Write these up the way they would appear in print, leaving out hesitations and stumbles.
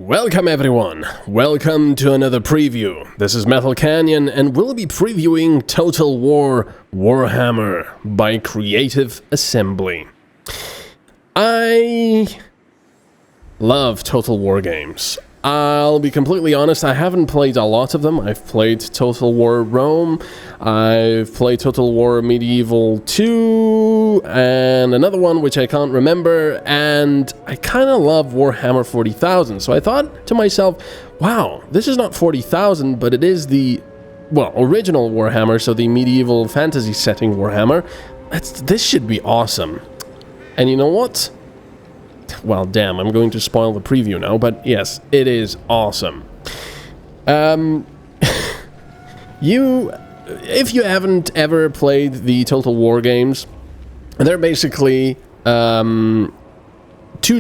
Welcome everyone, welcome to another preview. This is MetalCanyon and we'll be previewing Total War Warhammer by Creative Assembly. I love Total War games. I'll be completely honest, I haven't played a lot of them. I've played Total War Rome, I've played Total War Medieval 2, and another one which I can't remember, and I kind of love Warhammer 40,000. So I thought to myself, wow, this is not 40,000, but it is the, well, original Warhammer, so the medieval fantasy setting Warhammer. This should be awesome. And you know what? Well, damn, I'm going to spoil the preview now, but yes, it is awesome. If you haven't ever played the Total War games, they're basically two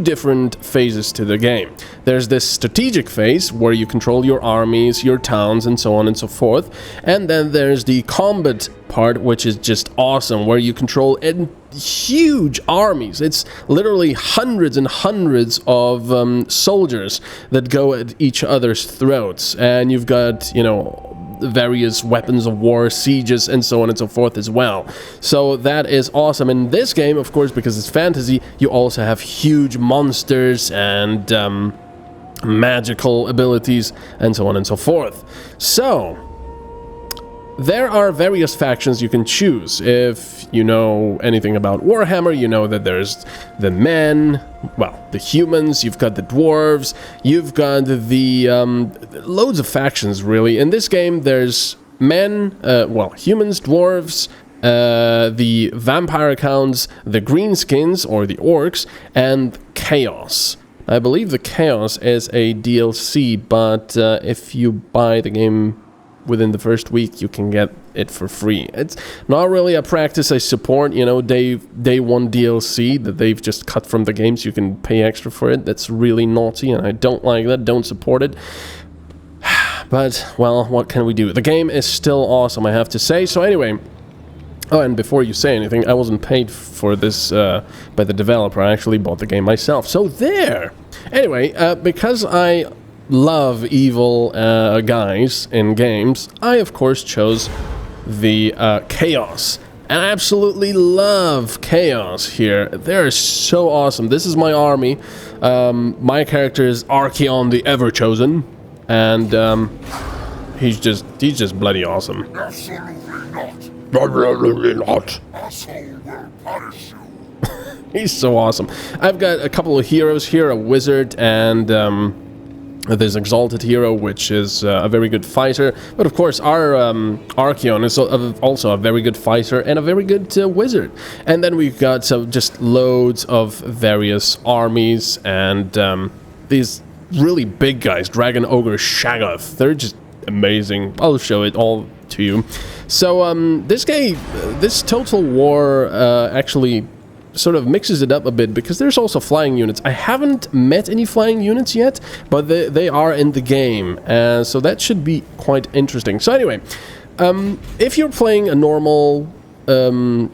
different phases to the game. There's this strategic phase where you control your armies, your towns, and so on and so forth. And then there's the combat part, which is just awesome, where you control huge armies. It's literally hundreds and hundreds of soldiers that go at each other's throats. And you've got, you know, various weapons of war, sieges, and so on and so forth as well. So that is awesome. In this game, of course, because it's fantasy, you also have huge monsters and magical abilities, and so on and so forth. So there are various factions you can choose. If you know anything about Warhammer, you know that there's the men, well, the humans, you've got the dwarves, you've got the loads of factions, really. In this game, there's men, well, humans, dwarves, the vampire counts, the greenskins, or the orcs, and chaos. I believe the chaos is a DLC, but if you buy the game within the first week, you can get it for free. It's not really a practice I support, you know, day one DLC that they've just cut from the game so you can pay extra for it. That's really naughty and I don't like that, don't support it. But, well, what can we do? The game is still awesome, I have to say. So anyway, oh, and before you say anything, I wasn't paid for this by the developer. I actually bought the game myself. So there! Anyway, because I love evil guys in games, I of course chose the chaos. And I absolutely love chaos here. They're so awesome. This is my army. My character is Archeon the Ever-Chosen, and he's just bloody awesome. Absolutely not. Asshole will punish you. He's so awesome. I've got a couple of heroes here, a wizard and this exalted hero, which is a very good fighter. But of course, our Archeon is also a very good fighter and a very good wizard. And then we've got just loads of various armies and these really big guys, Dragon Ogre Shaggoth. They're just amazing. I'll show it all to you. So this Total War actually sort of mixes it up a bit because there's also flying units. I haven't met any flying units yet, but they are in the game, so that should be quite interesting. So anyway, if you're playing a normal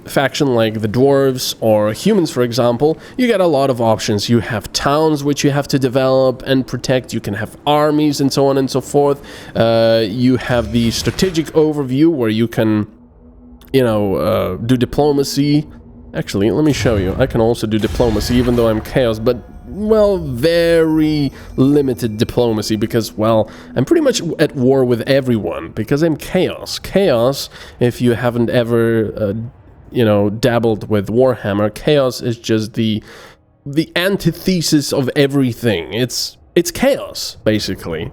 faction like the dwarves or humans, for example, you get a lot of options. You have towns which you have to develop and protect. You can have armies and so on and so forth. You have the strategic overview where you can, you know, do diplomacy. Actually, let me show you. I can also do diplomacy, even though I'm chaos, but, well, very limited diplomacy, because, well, I'm pretty much at war with everyone, because I'm chaos. Chaos, if you haven't ever, you know, dabbled with Warhammer, chaos is just the antithesis of everything. It's chaos, basically.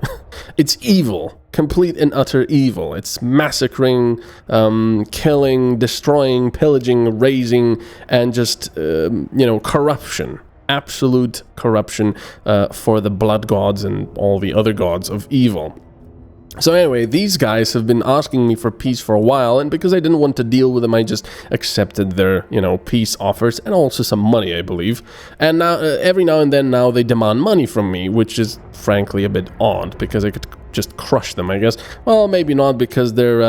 It's evil. Complete and utter evil. It's massacring, killing, destroying, pillaging, razing, and just, you know, corruption. Absolute corruption for the blood gods and all the other gods of evil. So anyway, these guys have been asking me for peace for a while, and because I didn't want to deal with them, I just accepted their, you know, peace offers, and also some money, I believe. And now, every now and then, now they demand money from me, which is frankly a bit odd, because I could just crush them, I guess. Well, maybe not, because they're,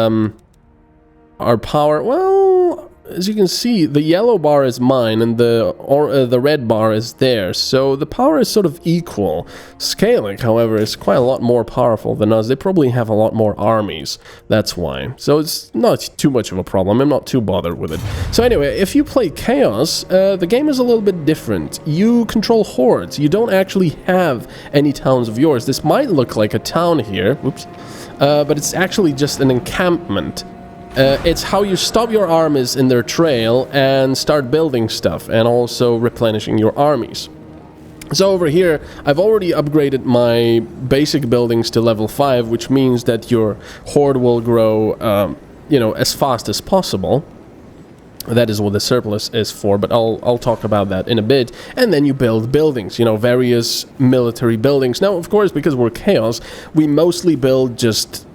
our power, well, as you can see, the yellow bar is mine and the red bar is theirs, so the power is sort of equal. Scaling, however, is quite a lot more powerful than us. They probably have a lot more armies, that's why. So it's not too much of a problem, I'm not too bothered with it. So anyway, if you play Chaos, the game is a little bit different. You control hordes, you don't actually have any towns of yours. This might look like a town here, oops, but it's actually just an encampment. It's how you stop your armies in their trail and start building stuff and also replenishing your armies. So over here, I've already upgraded my basic buildings to level 5, which means that your horde will grow, you know, as fast as possible. That is what the surplus is for, but I'll talk about that in a bit. And then you build buildings, you know, various military buildings. Now, of course, because we're Chaos, we mostly build just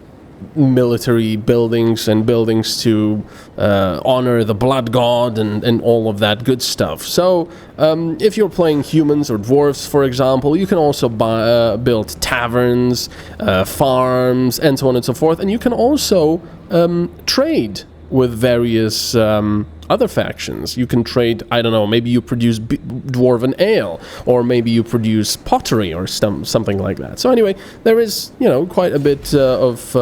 military buildings and buildings to honor the blood god and all of that good stuff. So if you're playing humans or dwarves, for example, you can also build taverns, farms, and so on and so forth. And you can also trade with various other factions. You can trade, I don't know, maybe you produce dwarven ale, or maybe you produce pottery or something like that. So anyway, there is, you know, quite a bit of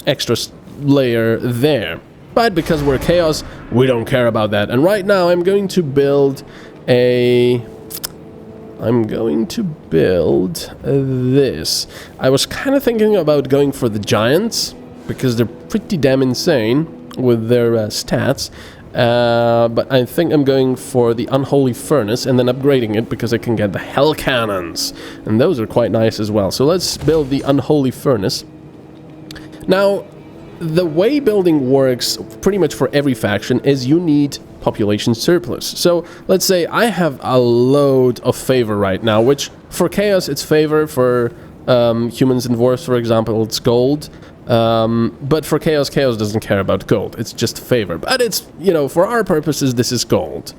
extra layer there. But because we're Chaos, we don't care about that. And right now I'm going to build this. I was kind of thinking about going for the giants, because they're pretty damn insane with their stats. But I think I'm going for the Unholy Furnace and then upgrading it because I can get the Hell Cannons. And those are quite nice as well. So let's build the Unholy Furnace. Now, the way building works pretty much for every faction is you need population surplus. So let's say I have a load of favor right now, which for Chaos it's favor, for humans and dwarves, for example, it's gold. But for Chaos doesn't care about gold. It's just favor. But it's, you know, for our purposes, this is gold.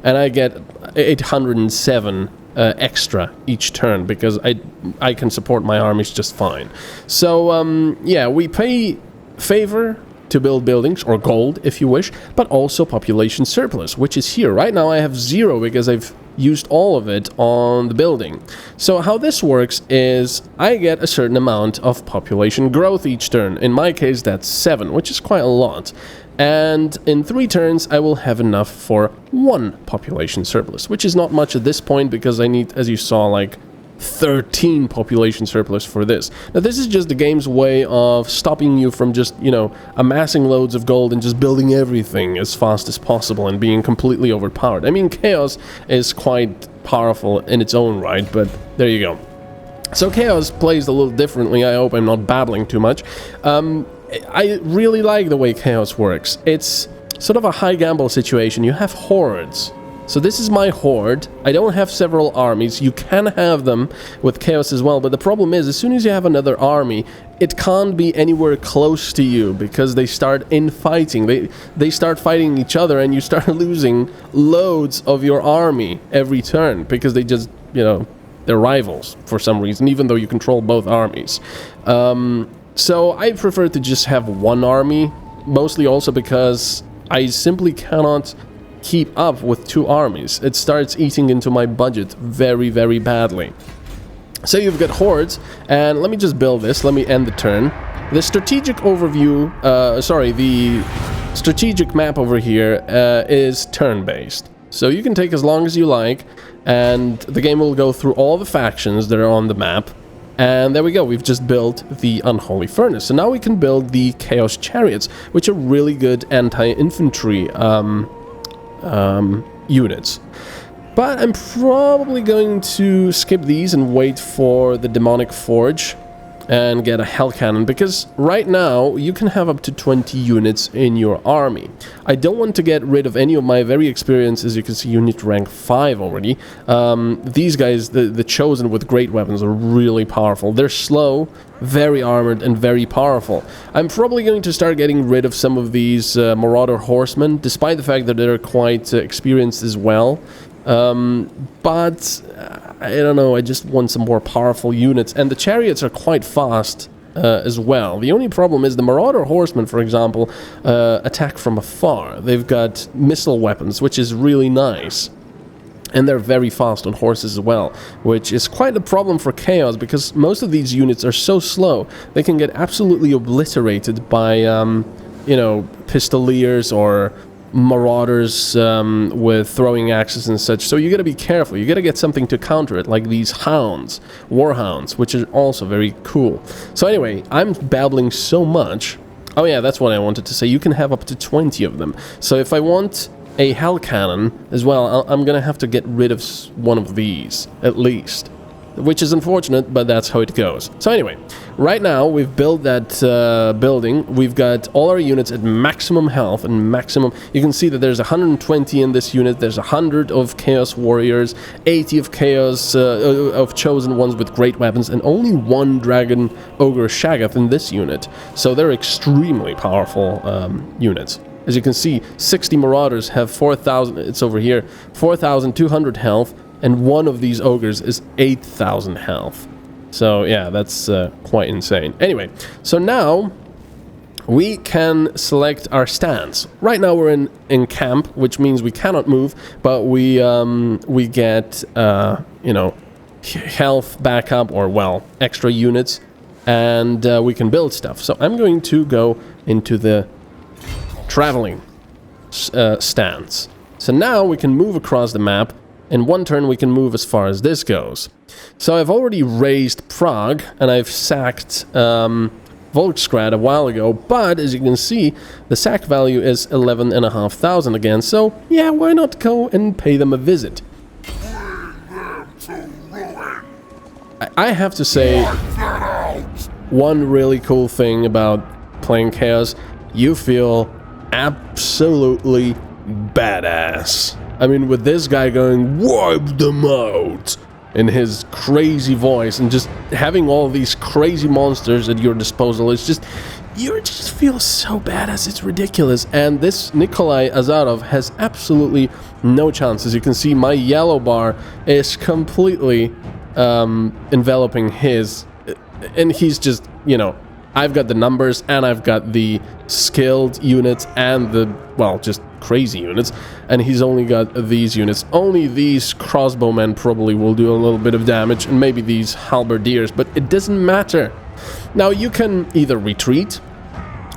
And I get 807 extra each turn because I can support my armies just fine. So, yeah, we pay favor to build buildings, or gold if you wish, but also population surplus, which is here. Right now I have 0 because I've used all of it on the building. So how this works is I get a certain amount of population growth each turn. In my case that's 7, which is quite a lot. And in 3 turns I will have enough for 1 population surplus, which is not much at this point because I need, as you saw, like 13 population surplus for this. Now this is just the game's way of stopping you from just, you know, amassing loads of gold and just building everything as fast as possible and being completely overpowered. I mean, Chaos is quite powerful in its own right, but there you go. So Chaos plays a little differently. I hope I'm not babbling too much. I really like the way Chaos works. It's sort of a high gamble situation. You have hordes. So this is my horde. I don't have several armies. You can have them with Chaos as well, but the problem is, as soon as you have another army, it can't be anywhere close to you because they start infighting. They start fighting each other and you start losing loads of your army every turn because they just, you know, they're rivals for some reason, even though you control both armies. So I prefer to just have one army, mostly also because I simply cannot keep up with 2 armies. It starts eating into my budget very, very badly. So you've got hordes, and let me just build this. Let me end the turn. The strategic overview, the strategic map over here is turn-based. So you can take as long as you like, and the game will go through all the factions that are on the map. And there we go, we've just built the Unholy Furnace. So now we can build the Chaos Chariots, which are really good anti-infantry units. But I'm probably going to skip these and wait for the Demonic Forge and get a Hell Cannon, because right now you can have up to 20 units in your army. I don't want to get rid of any of my very experienced, as you can see, unit rank 5 already. These guys, the Chosen with great weapons, are really powerful. They're slow, very armored, and very powerful. I'm probably going to start getting rid of some of these Marauder Horsemen, despite the fact that they're quite experienced as well. But I don't know, I just want some more powerful units, and the chariots are quite fast as well. The only problem is the Marauder Horsemen, for example, attack from afar. They've got missile weapons, which is really nice. And they're very fast on horses as well, which is quite a problem for Chaos, because most of these units are so slow, they can get absolutely obliterated by, you know, pistoliers or marauders with throwing axes and such. So you gotta be careful. You gotta get something to counter it, like these hounds, warhounds, which are also very cool. So anyway, I'm babbling so much. Oh yeah, that's what I wanted to say. You can have up to 20 of them. So if I want a hell cannon as well, I'm gonna have to get rid of one of these, at least. Which is unfortunate, but that's how it goes. So anyway, right now we've built that building. We've got all our units at maximum health and maximum... You can see that there's 120 in this unit, there's 100 of Chaos Warriors, 80 of Chaos, of Chosen Ones with great weapons, and only one Dragon Ogre Shaggoth in this unit. So they're extremely powerful units. As you can see, 60 Marauders have 4,000, it's over here, 4,200 health, and one of these ogres is 8,000 health. So yeah, that's quite insane. Anyway, so now we can select our stance. Right now we're in camp, which means we cannot move, but we get, you know, health backup, or well, extra units, and we can build stuff. So I'm going to go into the traveling stance. So now we can move across the map. In one turn we can move as far as this goes. So I've already raised Prague, and I've sacked Volksgrad a while ago, but as you can see, the sack value is 11,500 again, so yeah, why not go and pay them a visit? I have to say, one really cool thing about playing Chaos, you feel absolutely badass. I mean, with this guy going, "Wipe them out," in his crazy voice, and just having all these crazy monsters at your disposal, it's just, you just feel so badass, it's ridiculous. And this Nikolai Azarov has absolutely no chance. As you can see, my yellow bar is completely enveloping his, and he's just, you know, I've got the numbers, and I've got the skilled units, and the, well, just crazy units, and he's only got these units. Only these crossbowmen probably will do a little bit of damage, and maybe these halberdiers, but it doesn't matter. Now, you can either retreat,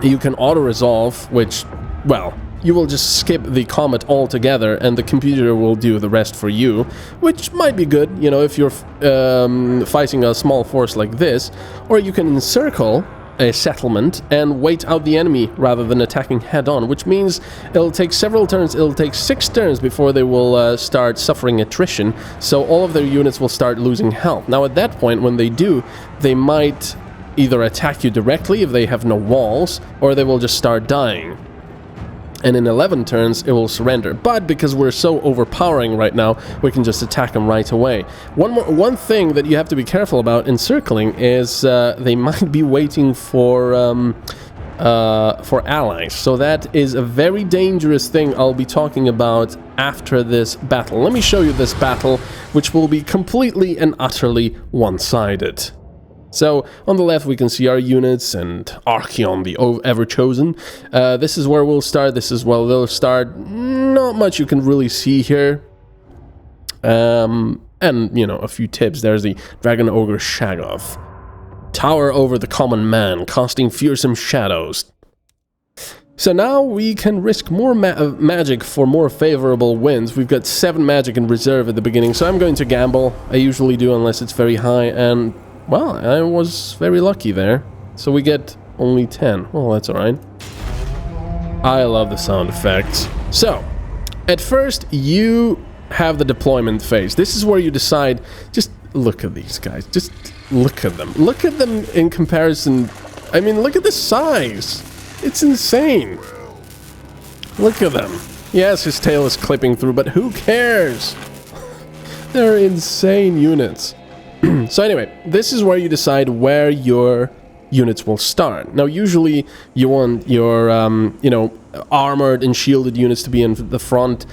you can auto-resolve, which, well, you will just skip the combat altogether, and the computer will do the rest for you, which might be good, you know, if you're fighting a small force like this. Or you can encircle a settlement and wait out the enemy rather than attacking head-on, which means it'll take several turns. It'll take 6 turns before they will start suffering attrition, so all of their units will start losing health. Now, at that point, when they do, they might either attack you directly if they have no walls, or they will just start dying. And in 11 turns, it will surrender. But because we're so overpowering right now, we can just attack them right away. One thing that you have to be careful about encircling is they might be waiting for allies. So that is a very dangerous thing I'll be talking about after this battle. Let me show you this battle, which will be completely and utterly one-sided. So, on the left we can see our units and Archeon, the ever-chosen. This is where we'll start, this is where they'll start. Not much you can really see here. And, you know, a few tips. There's the Dragon Ogre Shaggoth. Tower over the common man, casting fearsome shadows. So now we can risk more magic for more favorable wins. We've got 7 magic in reserve at the beginning, so I'm going to gamble. I usually do unless it's very high, and... well, I was very lucky there. So we get only 10. Well, that's alright. I love the sound effects. So, at first, you have the deployment phase. This is where you decide, just look at these guys. Just look at them. Look at them in comparison. I mean, look at the size. It's insane. Look at them. Yes, his tail is clipping through, but who cares? They're insane units. So anyway, this is where you decide where your units will start. Now, usually you want your, you know, armored and shielded units to be in the front.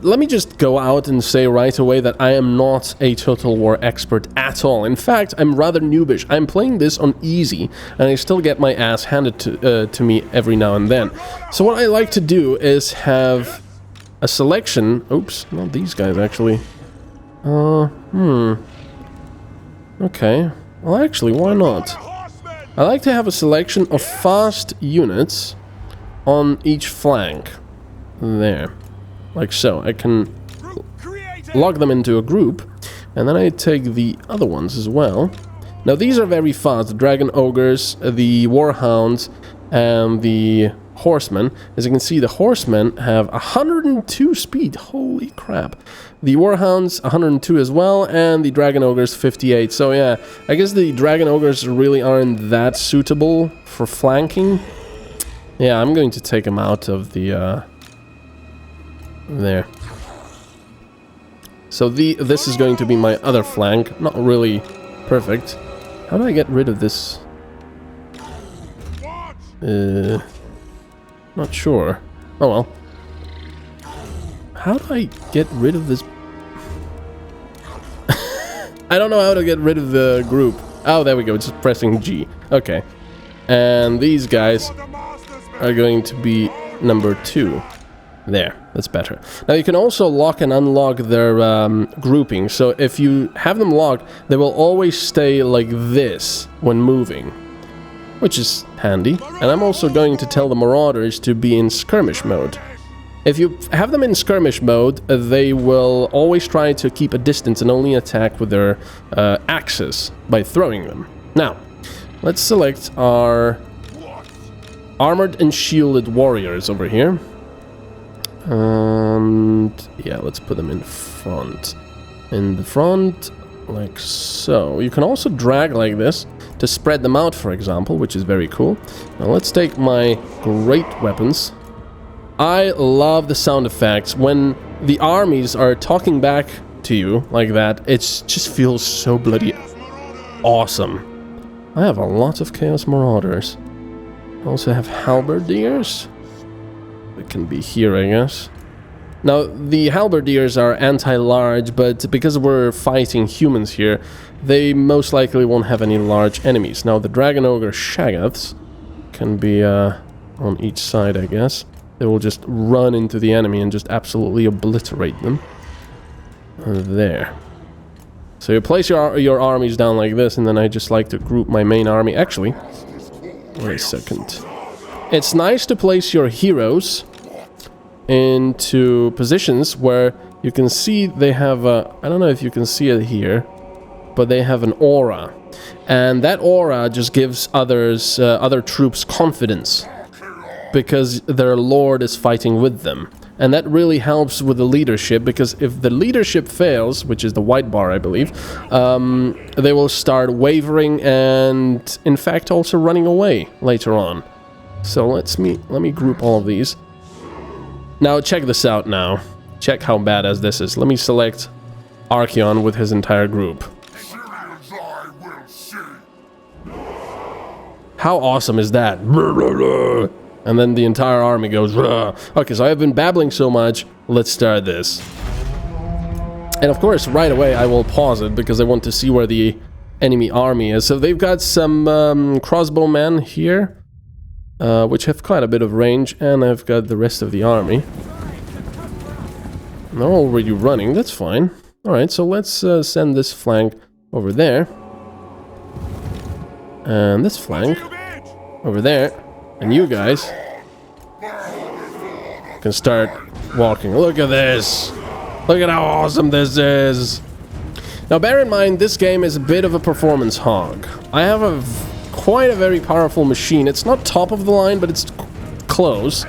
Let me just go out and say right away that I am not a Total War expert at all. In fact, I'm rather noobish. I'm playing this on easy, and I still get my ass handed to me every now and then. So what I like to do is have a selection... Oops, not these guys, actually. Okay. Well, actually, why not? I like to have a selection of fast units on each flank. There. Like so. I can log them into a group, and then I take the other ones as well. Now, these are very fast. The Dragon Ogres, the Warhounds, and the Horsemen. As you can see, the Horsemen have 102 speed. Holy crap. The Warhounds, 102 as well, and the Dragon Ogres, 58. So yeah, I guess the Dragon Ogres really aren't that suitable for flanking. Yeah, I'm going to take them out of the, there. So this is going to be my other flank. Not really perfect. How do I get rid of this? Not sure. Oh well. How do I get rid of this? I don't know how to get rid of the group. Oh, there we go. Just pressing G. Okay. And these guys are going to be number 2. There. That's better. Now you can also lock and unlock their grouping. So if you have them locked, they will always stay like this when moving, which is handy. And I'm also going to tell the Marauders to be in skirmish mode. If you have them in skirmish mode, they will always try to keep a distance and only attack with their axes by throwing them. Now, let's select our armored and shielded warriors over here. And yeah, let's put them in front. In the front, like so. You can also drag like this to spread them out, for example, which is very cool. Now let's take my great weapons. I love the sound effects when the armies are talking back to you like that. It just feels so bloody awesome. I have a lot of Chaos Marauders. I also have halberdiers. It can be here, I guess. Now, the halberdiers are anti-large, but because we're fighting humans here, they most likely won't have any large enemies. Now, the Dragon Ogre Shaggoths can be on each side, I guess. They will just run into the enemy and just absolutely obliterate them. There. So you place your armies down like this, and then I just like to group my main army. Actually, wait a second. It's nice to place your heroes into positions where you can see they have a... I don't know if you can see it here, but they have an aura. And that aura just gives other troops confidence, because their lord is fighting with them. And that really helps with the leadership, because if the leadership fails, which is the white bar, I believe, they will start wavering and, in fact, also running away later on. So let me group all of these. Now, check this out now. Check how badass this is. Let me select Archaon with his entire group. How awesome is that? And then the entire army goes, rah. Okay, so I've been babbling so much, let's start this. And of course, right away I will pause it, because I want to see where the enemy army is. So they've got some crossbowmen here, which have quite a bit of range, and I've got the rest of the army. And they're already running, that's fine. Alright, so let's send this flank over there. And this flank over there. And you guys can start walking. Look at this! Look at how awesome this is! Now bear in mind, this game is a bit of a performance hog. I have quite a very powerful machine. It's not top of the line, but it's close.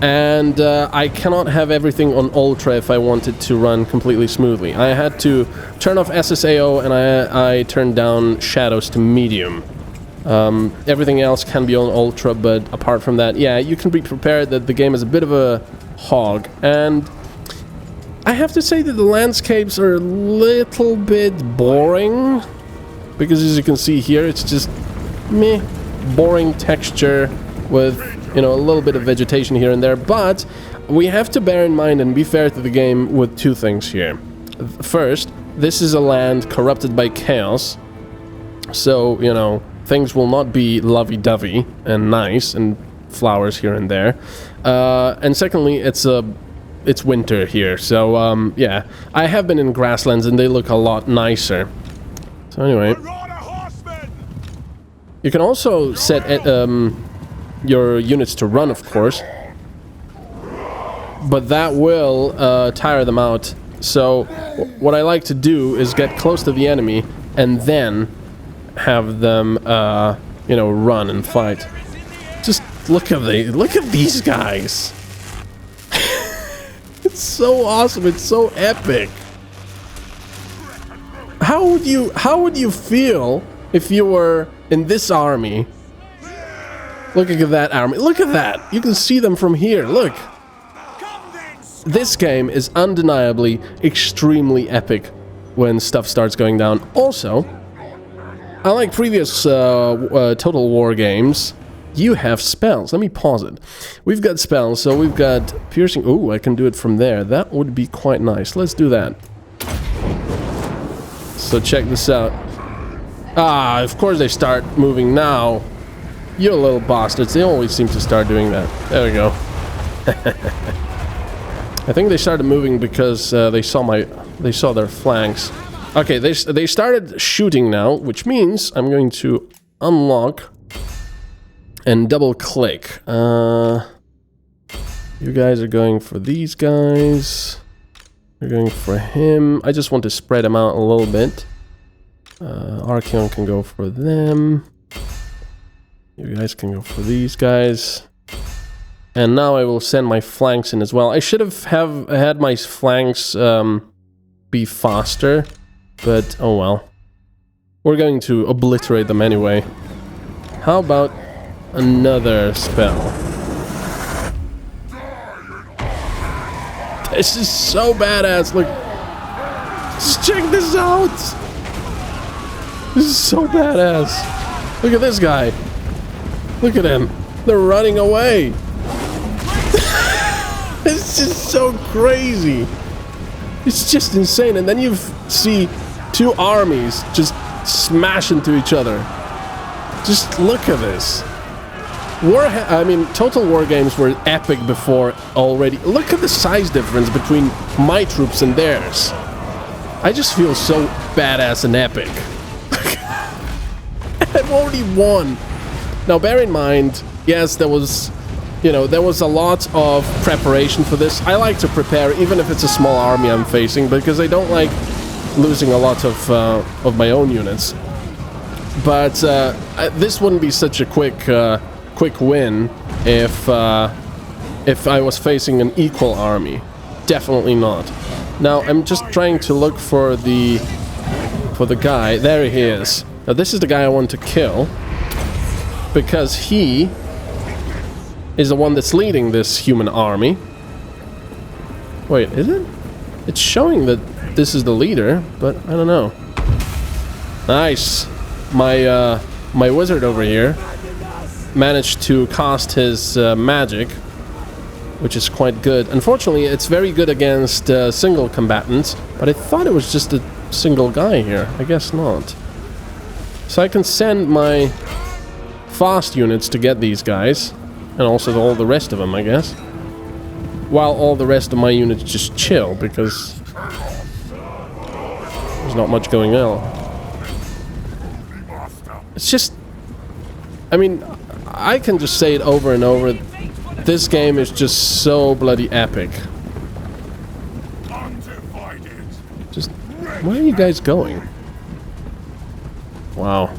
And I cannot have everything on Ultra if I want it to run completely smoothly. I had to turn off SSAO, and I turned down Shadows to medium. Everything else can be on Ultra, but apart from that, yeah, you can be prepared that the game is a bit of a hog. And I have to say that the landscapes are a little bit boring, because as you can see here, it's just meh, boring texture with you know, a little bit of vegetation here and there, but we have to bear in mind and be fair to the game with two things here. First, this is a land corrupted by chaos, so, you know, things will not be lovey-dovey and nice and flowers here and there. And secondly, it's winter here, so, yeah. I have been in grasslands and they look a lot nicer. So anyway, you can also set your units to run, of course, but that will tire them out. So what I like to do is get close to the enemy and then have them, you know, run and fight. Just look at these guys. It's so awesome. It's so epic. How would you feel if you were in this army? Looking at that army. Look at that. You can see them from here. Look. This game is undeniably extremely epic when stuff starts going down. Also, unlike previous Total War games, you have spells. Let me pause it. We've got spells, so we've got piercing. Ooh, I can do it from there. That would be quite nice. Let's do that. So check this out. Ah, of course they start moving now. You little bastards. They always seem to start doing that. There we go. I think they started moving because they saw their flanks. Okay, they started shooting now, which means I'm going to unlock and double click. You guys are going for these guys. You're going for him. I just want to spread them out a little bit. Archeon can go for them. You guys can go for these guys. And now I will send my flanks in as well. I should have had my flanks be faster, but oh well. We're going to obliterate them anyway. How about another spell? This is so badass. Look, just check this out. This is so badass. Look at this guy. Look at him. They're running away. It's just so crazy. It's just insane. And then you see two armies just smash into each other. Just look at this. I mean, Total War games were epic before already. Look at the size difference between my troops and theirs. I just feel so badass and epic. I've already won. Now, bear in mind, yes, there was... You know, there was a lot of preparation for this. I like to prepare, even if it's a small army I'm facing, because I don't like losing a lot of my own units. But this wouldn't be such a quick win if I was facing an equal army. Definitely not. Now I'm just trying to look for the guy. There he is. Now this is the guy I want to kill because he is the one that's leading this human army. Wait, is it? It's showing that this is the leader, but I don't know. Nice. My wizard over here managed to cast his magic, which is quite good. Unfortunately, it's very good against single combatants, but I thought it was just a single guy here. I guess not. So I can send my fast units to get these guys. And also all the rest of them, I guess. While all the rest of my units just chill, because there's not much going on. It's just... I mean, I can just say it over and over. This game is just so bloody epic. Just... Where are you guys going? Wow.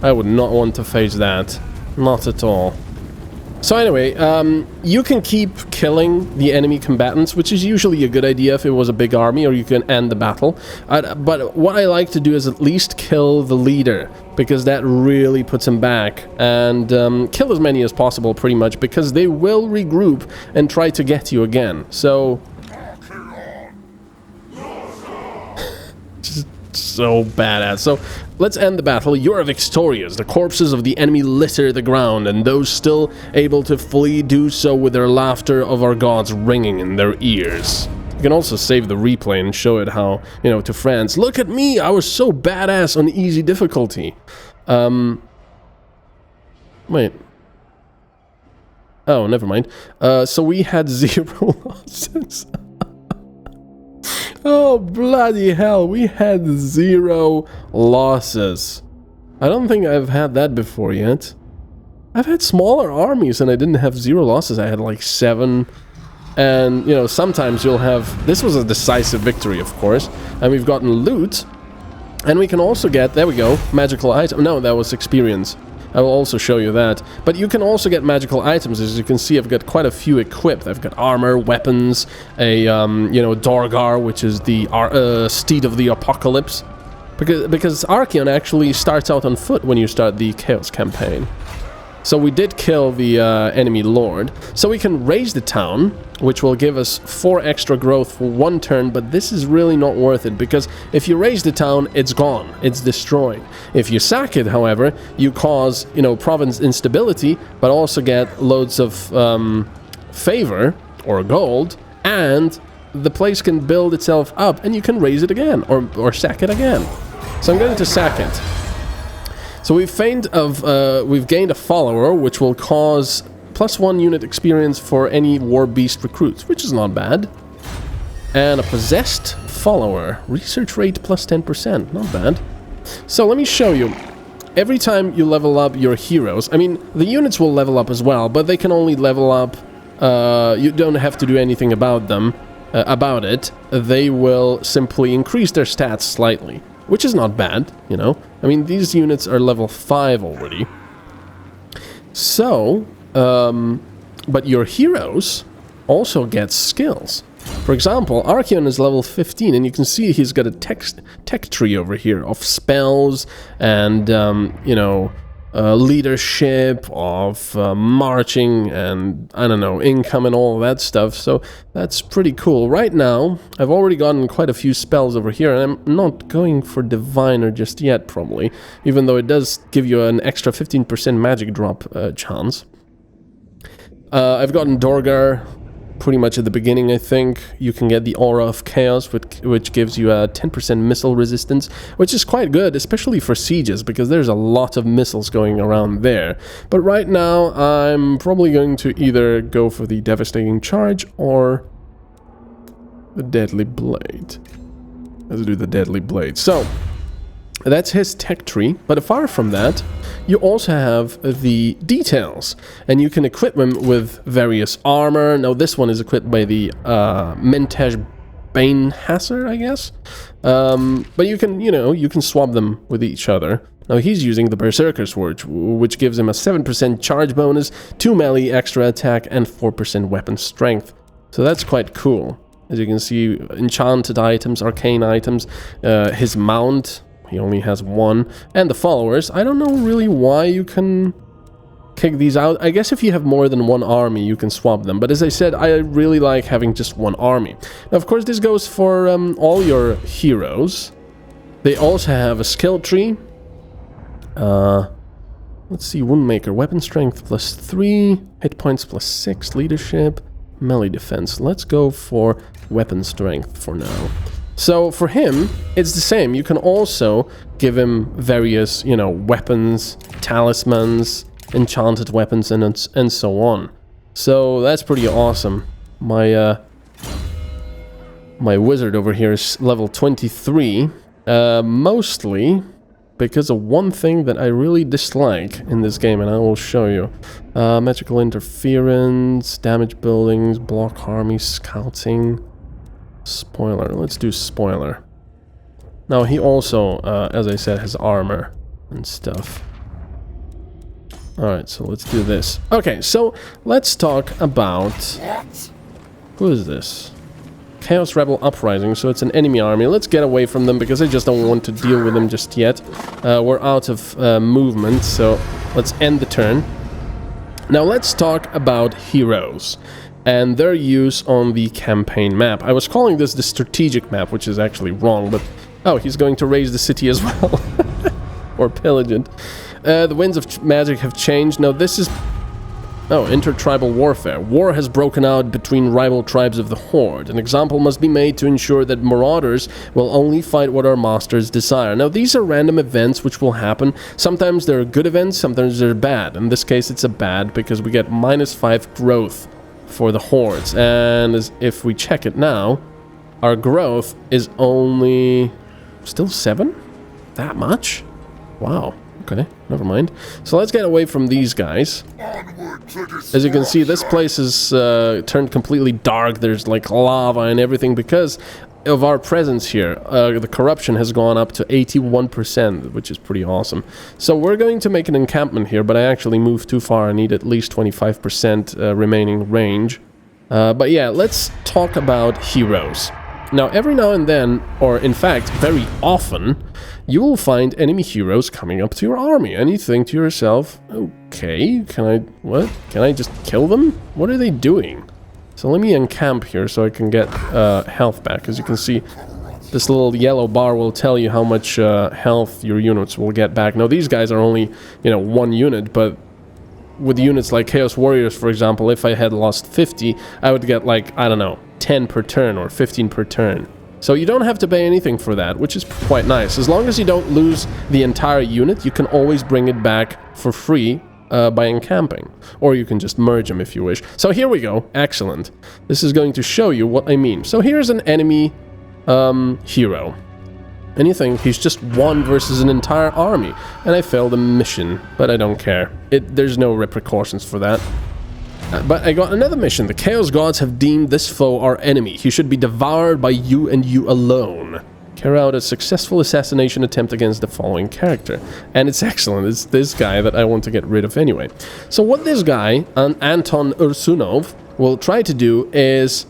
I would not want to face that. Not at all. So anyway, you can keep killing the enemy combatants, which is usually a good idea if it was a big army, or you can end the battle. But what I like to do is at least kill the leader, because that really puts him back. And kill as many as possible, pretty much, because they will regroup and try to get you again. So... just so badass. So let's end the battle. You are victorious. The corpses of the enemy litter the ground, and those still able to flee do so with their laughter of our gods ringing in their ears. You can also save the replay and show it how, you know, to friends. Look at me, I was so badass on easy difficulty. Wait. Oh, never mind. So we had 0 losses. Oh, bloody hell, we had 0 losses. I don't think I've had that before yet. I've had smaller armies and I didn't have 0 losses. I had like 7. And, you know, sometimes you'll have... This was a decisive victory, of course. And we've gotten loot. And we can also get... There we go. Magical item. No, that was experience. I will also show you that. But you can also get magical items. As you can see, I've got quite a few equipped. I've got armor, weapons, a, you know, Dorgar, which is the steed of the apocalypse. Because Archeon actually starts out on foot when you start the Chaos campaign. So we did kill the enemy lord. So we can raise the town, which will give us 4 extra growth for 1 turn, but this is really not worth it, because if you raise the town, it's gone. It's destroyed. If you sack it, however, you cause, you know, province instability, but also get loads of favor, or gold, and the place can build itself up, and you can raise it again, or sack it again. So I'm going to sack it. So we've gained a follower, which will cause +1 unit experience for any war beast recruits, which is not bad. And a possessed follower, research rate +10%, not bad. So let me show you. Every time you level up your heroes, I mean, the units will level up as well, but they can only level up, you don't have to do anything about them, about it. They will simply increase their stats slightly, which is not bad, you know. I mean, these units are level 5 already. So, but your heroes also get skills. For example, Archeon is level 15, and you can see he's got a tech tree over here of spells and, you know, leadership, of marching, and I don't know, income and all that stuff. So that's pretty cool. Right now, I've already gotten quite a few spells over here, and I'm not going for Diviner just yet, probably, even though it does give you an extra 15% magic drop chance. I've gotten Dorgar pretty much at the beginning, I think. You can get the Aura of Chaos, which gives you a 10% missile resistance, which is quite good, especially for sieges, because there's a lot of missiles going around there. But right now, I'm probably going to either go for the Devastating Charge or the Deadly Blade. Let's do the Deadly Blade. So, that's his tech tree, but apart from that, you also have the details, and you can equip them with various armor. Now this one is equipped by the Mentesh Banehasser, I guess, but you can, you know, you can swap them with each other. Now he's using the Berserker Sword, which gives him a 7% charge bonus, 2 melee extra attack, and 4% weapon strength. So that's quite cool. As you can see, enchanted items, arcane items, his mount. He only has 1. And the followers, I don't know really why you can kick these out. I guess if you have more than 1 army, you can swap them. But as I said, I really like having just 1 army. Now, of course, this goes for all your heroes. They also have a skill tree. Let's see, Woundmaker, weapon strength +3, hit points +6, leadership, melee defense. Let's go for weapon strength for now. So for him, it's the same. You can also give him various, you know, weapons, talismans, enchanted weapons, and so on. So that's pretty awesome. My wizard over here is level 23, mostly because of one thing that I really dislike in this game, and I will show you. Magical interference, damage buildings, block army, scouting. Spoiler. Let's do spoiler. Now he also, as I said, has armor and stuff. Alright, so let's do this. Okay, so let's talk about... Who is this? Chaos Rebel Uprising, so it's an enemy army. Let's get away from them because I just don't want to deal with them just yet. We're out of movement, so let's end the turn. Now let's talk about heroes and their use on the campaign map. I was calling this the strategic map, which is actually wrong, but... Oh, he's going to raise the city as well. or pillage it. The winds of magic have changed. Now this is... Oh, intertribal warfare. War has broken out between rival tribes of the Horde. An example must be made to ensure that marauders will only fight what our masters desire. Now, these are random events which will happen. Sometimes they're good events, sometimes they're bad. In this case, it's a bad because we get -5 growth for the Hordes. And if we check it now, our growth is only... still 7? That much? Wow. Okay, never mind. So let's get away from these guys. As you can see, this place is turned completely dark. There's like lava and everything because of our presence here. The corruption has gone up to 81%, which is pretty awesome. So we're going to make an encampment here, but I actually moved too far. I need at least 25% remaining range. But yeah, let's talk about heroes. Now, every now and then, or in fact, very often, you will find enemy heroes coming up to your army, and you think to yourself, okay, what? Can I just kill them? What are they doing? So let me encamp here so I can get health back. As you can see, this little yellow bar will tell you how much health your units will get back. Now, these guys are only, you know, 1 unit, but with units like Chaos Warriors, for example, if I had lost 50, I would get like, I don't know, 10 per turn or 15 per turn. So you don't have to pay anything for that, which is quite nice. As long as you don't lose the entire unit, you can always bring it back for free by encamping. Or you can just merge them if you wish. So here we go. Excellent. This is going to show you what I mean. So here's an enemy hero. And you think he's just one versus an entire army. And I failed a mission, but I don't care. There's no repercussions for that. But I got another mission. The Chaos Gods have deemed this foe our enemy. He should be devoured by you and you alone. Carry out a successful assassination attempt against the following character. And it's excellent. It's this guy that I want to get rid of anyway. So what this guy, Anton Ursunov, will try to do is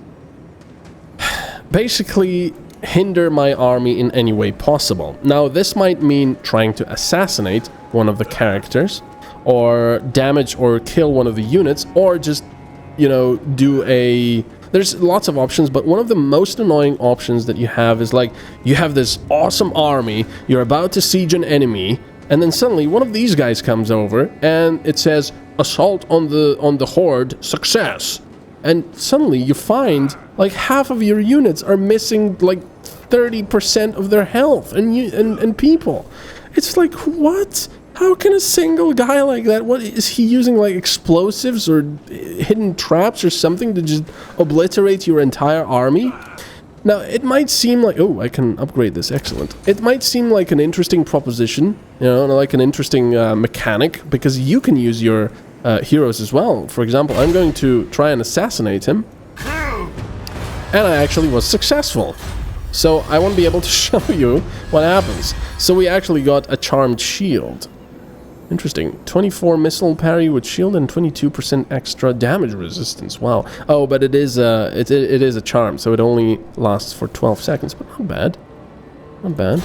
basically hinder my army in any way possible. Now, this might mean trying to assassinate one of the characters, or damage or kill one of the units, or just, you know, do a... There's lots of options, but one of the most annoying options that you have is like, you have this awesome army, you're about to siege an enemy, and then suddenly one of these guys comes over, and it says, assault on the Horde, success! And suddenly you find, like, half of your units are missing, like, 30% of their health, and people. It's like, what? How can a single guy like that, what is he using, like explosives or hidden traps or something to just obliterate your entire army? Now, it might seem like, oh, I can upgrade this, excellent. It might seem like an interesting proposition, you know, like an interesting mechanic, because you can use your heroes as well. For example, I'm going to try and assassinate him, and I actually was successful. So I won't be able to show you what happens. So we actually got a charmed shield. Interesting. 24 missile parry with shield and 22% extra damage resistance. Wow. Oh, but it is a charm, so it only lasts for 12 seconds, but not bad. Not bad.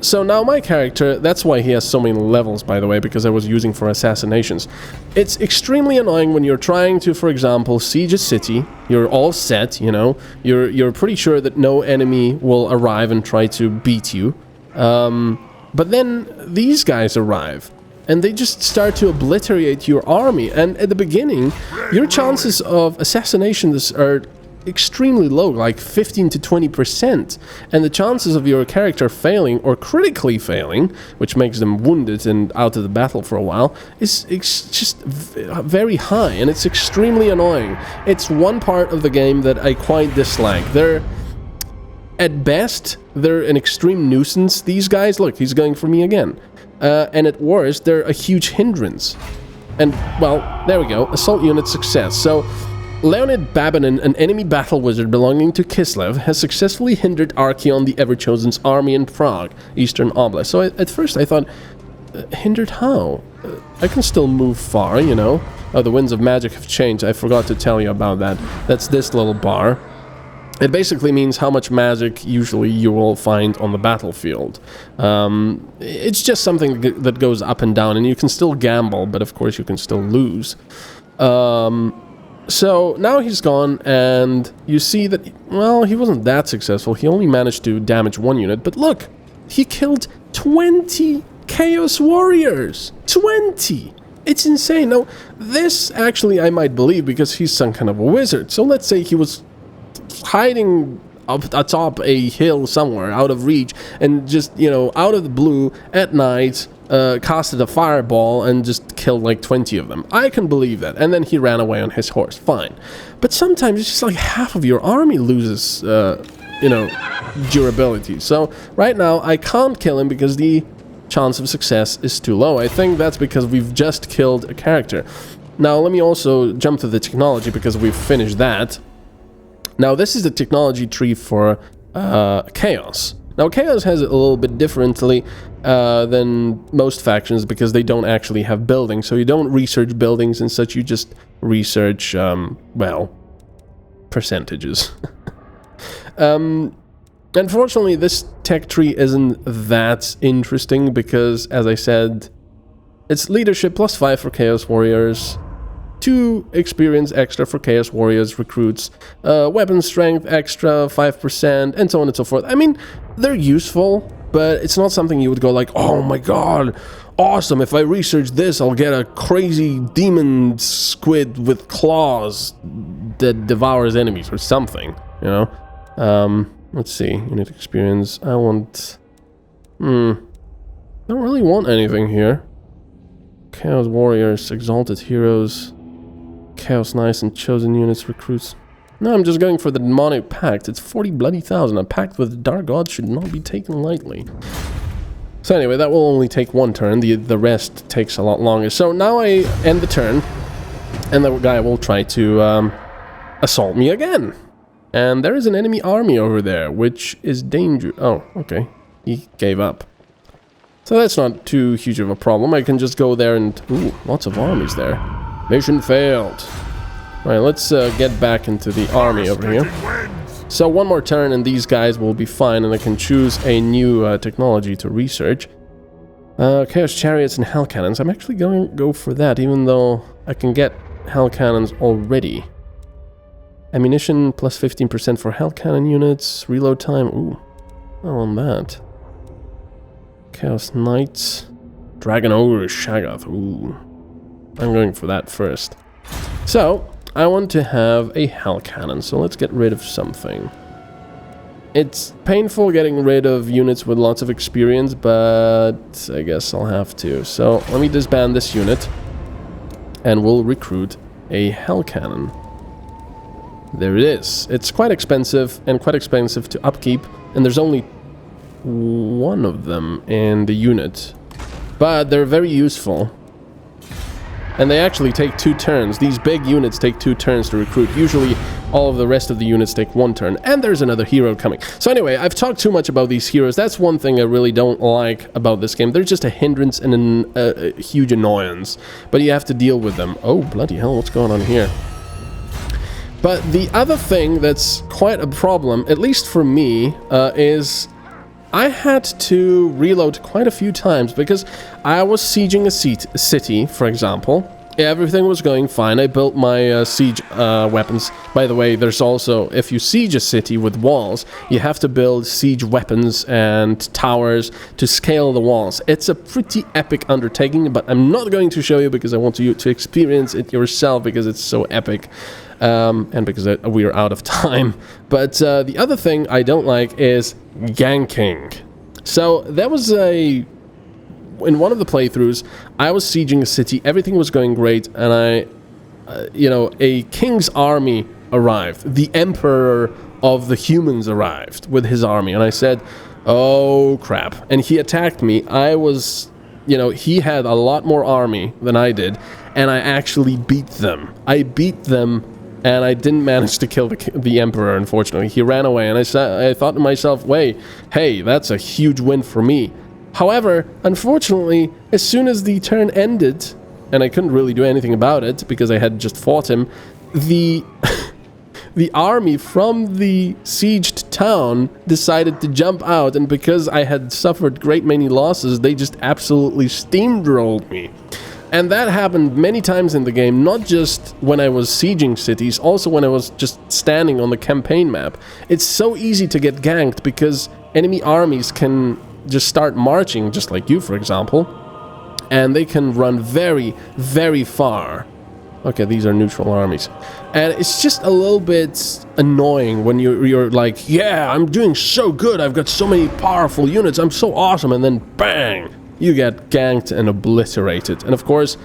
So now my character, that's why he has so many levels, by the way, because I was using for assassinations. It's extremely annoying when you're trying to, for example, siege a city. You're all set, you know. You're pretty sure that no enemy will arrive and try to beat you. But then these guys arrive, and they just start to obliterate your army. And at the beginning, your chances of assassinations are extremely low, like 15 to 20%. And the chances of your character failing or critically failing, which makes them wounded and out of the battle for a while, is just very high, and it's extremely annoying. It's one part of the game that I quite dislike. At best, they're an extreme nuisance. These guys, look, he's going for me again. And at worst, they're a huge hindrance. And, well, there we go. Assault unit success. So, Leonid Babinin, an enemy battle wizard belonging to Kislev, has successfully hindered Archeon the Everchosen's army in Prague, Eastern Oblast. So, at first I thought, hindered how? I can still move far, you know. Oh, the winds of magic have changed. I forgot to tell you about that. That's this little bar. It basically means how much magic usually you will find on the battlefield. It's just something that goes up and down, and you can still gamble, but of course you can still lose. So now he's gone, and you see that, well, he wasn't that successful. He only managed to damage one unit, but look, he killed 20 Chaos Warriors! 20! It's insane. Now, this actually I might believe because he's some kind of a wizard. So let's say he was hiding up atop a hill somewhere out of reach and just, you know, out of the blue at night casted a fireball and just killed like 20 of them. I can believe that. And then he ran away on his horse. Fine. But sometimes it's just like half of your army loses, you know, durability. So right now I can't kill him because the chance of success is too low. I think that's because we've just killed a character. Now let me also jump to the technology because we've finished that. Now, this is the technology tree for Chaos. Now, Chaos has it a little bit differently than most factions because they don't actually have buildings. So you don't research buildings and such, you just research, well, percentages. Unfortunately, this tech tree isn't that interesting because, as I said, it's leadership +5 for Chaos Warriors, 2 experience extra for Chaos Warriors recruits, weapon strength extra 5%, and so on and so forth. I mean, they're useful, but it's not something you would go like, oh my god, awesome, if I research this, I'll get a crazy demon squid with claws that devours enemies or something, you know? Let's see, unit experience, I want... don't really want anything here. Chaos Warriors, Exalted Heroes... Chaos Knights and Chosen Units recruits. No, I'm just going for the Demonic Pact. It's 40 bloody thousand. A pact with the Dark Gods should not be taken lightly. So anyway, that will only take 1 turn. The rest takes a lot longer. So now I end the turn, and the guy will try to assault me again. And there is an enemy army over there, which is dangerous. Oh, okay. He gave up. So that's not too huge of a problem. I can just go there and... Ooh, lots of armies there. Mission failed. Alright, let's get back into the army over here. So 1 more turn and these guys will be fine and I can choose a new technology to research. Chaos Chariots and Hell Cannons. I'm actually going to go for that even though I can get Hell Cannons already. Ammunition plus 15% for Hell Cannon units. Reload time. Ooh, I want that. Chaos Knights. Dragon Ogre Shaggoth. Ooh. I'm going for that first. So, I want to have a Hell Cannon, so let's get rid of something. It's painful getting rid of units with lots of experience, but I guess I'll have to. So, let me disband this unit, and we'll recruit a Hell Cannon. There it is. It's quite expensive, and quite expensive to upkeep, and there's only 1 of them in the unit. But they're very useful. And they actually take 2 turns. These big units take 2 turns to recruit. Usually, all of the rest of the units take 1 turn. And there's another hero coming. So anyway, I've talked too much about these heroes. That's one thing I really don't like about this game. They're just a hindrance and a huge annoyance. But you have to deal with them. Oh, bloody hell, what's going on here? But the other thing that's quite a problem, at least for me, is... I had to reload quite a few times because I was sieging a city, for example. Everything was going fine. I built my siege weapons. By the way, there's also, if you siege a city with walls, you have to build siege weapons and towers to scale the walls. It's a pretty epic undertaking, but I'm not going to show you because I want you to experience it yourself because it's so epic. And because we are out of time. But the other thing I don't like is ganking. So that was in one of the playthroughs, I was sieging a city, everything was going great, and a king's army arrived. The emperor of the humans arrived with his army, and I said, oh crap. And he attacked me. I was... he had a lot more army than I did, and I actually beat them. I beat them, and I didn't manage to kill the Emperor, unfortunately. He ran away, and I thought to myself, wait, hey, that's a huge win for me. However, unfortunately, as soon as the turn ended, and I couldn't really do anything about it, because I had just fought him, the army from the sieged town decided to jump out, and because I had suffered great many losses, they just absolutely steamrolled me. And that happened many times in the game, not just when I was sieging cities, also when I was just standing on the campaign map. It's so easy to get ganked because enemy armies can just start marching, just like you, for example, and they can run very, very far. Okay, these are neutral armies. And it's just a little bit annoying when you're like, yeah, I'm doing so good, I've got so many powerful units, I'm so awesome, and then bang, you get ganked and obliterated. And of course,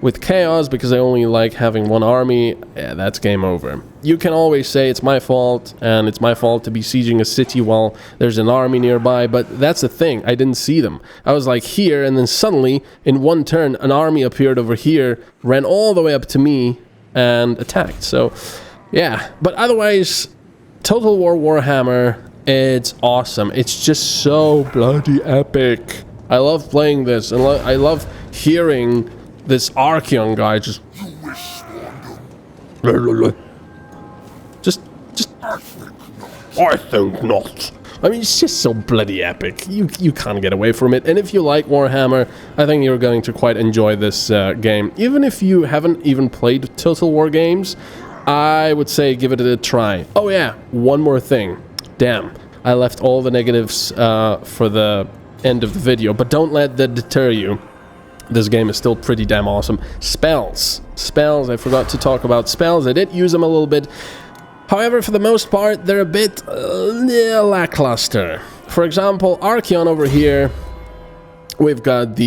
with chaos, because I only like having one army, yeah, that's game over. You can always say it's my fault, and it's my fault to be sieging a city while there's an army nearby, but that's the thing, I didn't see them. I was like here, and then suddenly, in one turn, an army appeared over here, ran all the way up to me, and attacked. So, yeah. But otherwise, Total War Warhammer, it's awesome. It's just so bloody epic. I love playing this, and I love hearing this Archeon guy just I think not. I mean, it's just so bloody epic. You can't get away from it. And if you like Warhammer, I think you're going to quite enjoy this game. Even if you haven't even played Total War games, I would say give it a try. Oh yeah, one more thing. Damn, I left all the negatives for the end of the video, but don't let that deter you. This game is still pretty damn awesome. Spells. Spells, I forgot to talk about spells. I did use them a little bit. However, for the most part, they're a bit lackluster. For example, Archeon over here, we've got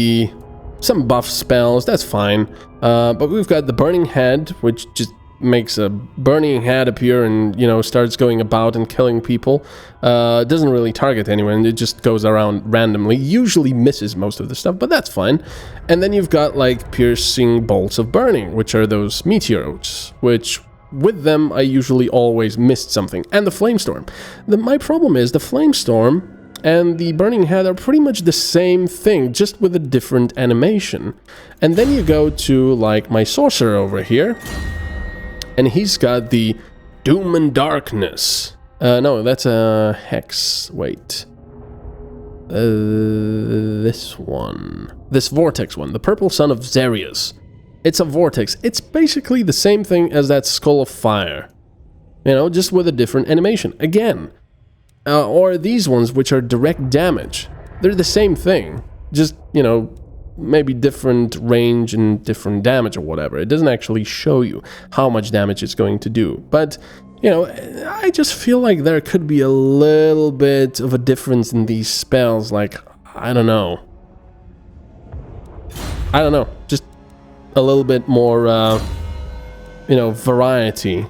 some buff spells, that's fine. But we've got the Burning Head, which just makes a burning head appear and, you know, starts going about and killing people. It doesn't really target anyone, it just goes around randomly, usually misses most of the stuff, but that's fine. And then you've got, like, Piercing Bolts of Burning, which are those meteors, which, with them, I usually always missed something. And the Flamestorm. My problem is, the Flamestorm and the Burning Head are pretty much the same thing, just with a different animation. And then you go to, like, my Sorcerer over here, and he's got the Doom and Darkness. No, that's a Hex. Wait. This one. This Vortex one. The Purple Sun of Xerius. It's a Vortex. It's basically the same thing as that Skull of Fire. You know, just with a different animation. Again. Or these ones, which are direct damage. They're the same thing. Just, you know, maybe different range and different damage or whatever. It doesn't actually show you how much damage it's going to do. But, you know, I just feel like there could be a little bit of a difference in these spells. Like, I don't know. Just a little bit more, you know, variety.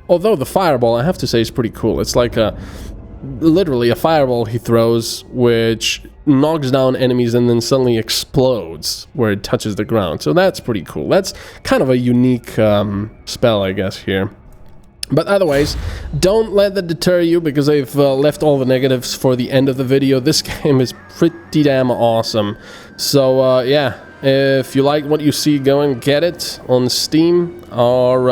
Although the Fireball, I have to say, is pretty cool. It's like literally a fireball he throws, which knocks down enemies and then suddenly explodes where it touches the ground. So that's pretty cool. That's kind of a unique spell, I guess, here. But otherwise, don't let that deter you, because I've left all the negatives for the end of the video. This game is pretty damn awesome. So, yeah, if you like what you see, go and get it on Steam, or,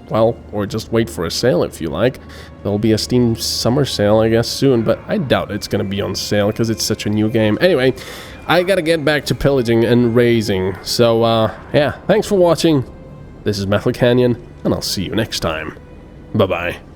well, or just wait for a sale if you like. There'll be a Steam summer sale, I guess, soon, but I doubt it's going to be on sale because it's such a new game. Anyway, I gotta get back to pillaging and raising. So, yeah, thanks for watching. This is MetalCanyon, and I'll see you next time. Bye-bye.